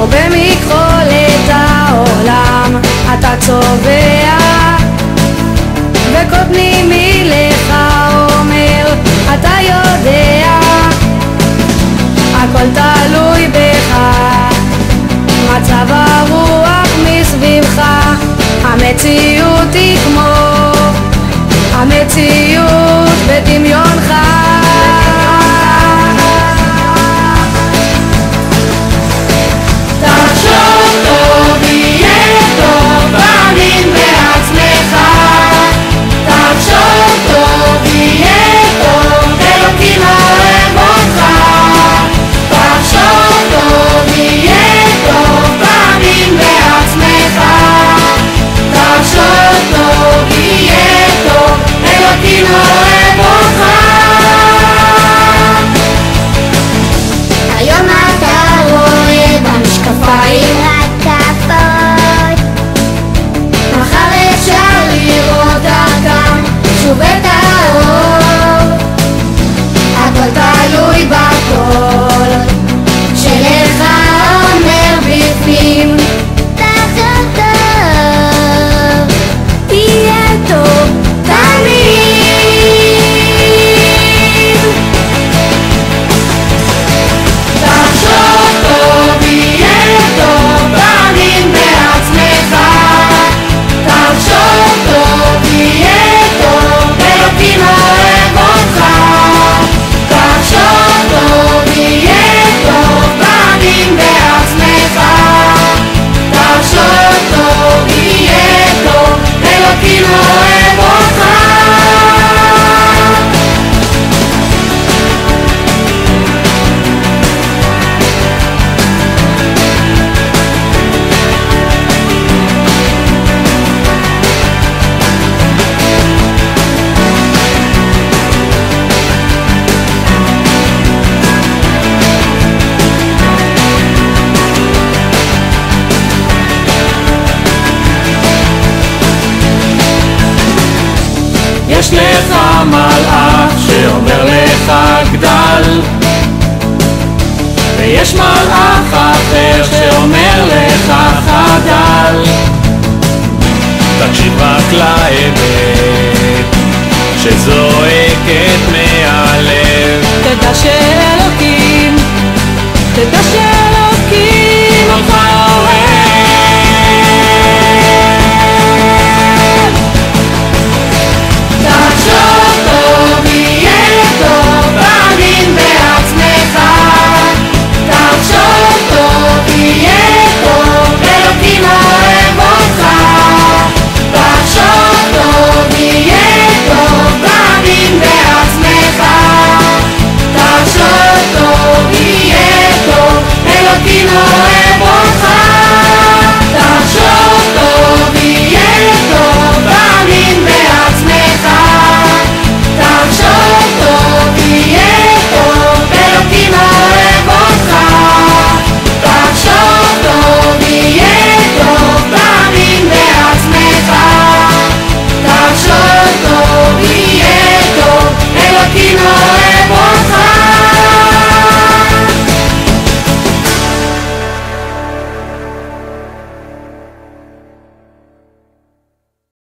במכחולת העולם אתה צובע, וכל פנימי לך אומר אתה יודע, הכל תלוי בך, מצב הרוח מסביבך, המציאות היא כמו המציאות בדמיונך. תחשוב טוב, יהיה טוב, מאמין בעצמך. תחשוב טוב, יהיה טוב, אלוקים אוהב אותך. תחשוב טוב, יהיה טוב, מאמין בעצמך. תחשוב טוב, יהיה טוב, אלוקים אוהב אותך. היום אתה רואה במשקפיים רק כפות, מחר אפשר לראות דרכם שוב את האור, הכל תלוי בקול שלך אומר בפנים. תחשוב טוב, תהיה טוב תמיד. תחשוב טוב, יהיה טוב, מאמין בעצמך. תחשוב טוב, יהיה טוב, אלוקים אוהב אותך. תחשוב טוב, יהיה טוב, מאמין בעצמך. תחשוב טוב, יהיה טוב, אלוקים אוהב אותך. יש לך מלאך שאומר לך גדל, ויש מלאך אחר שאומר לך חדל. תקשיב רק לאמת שזועקת מהלב.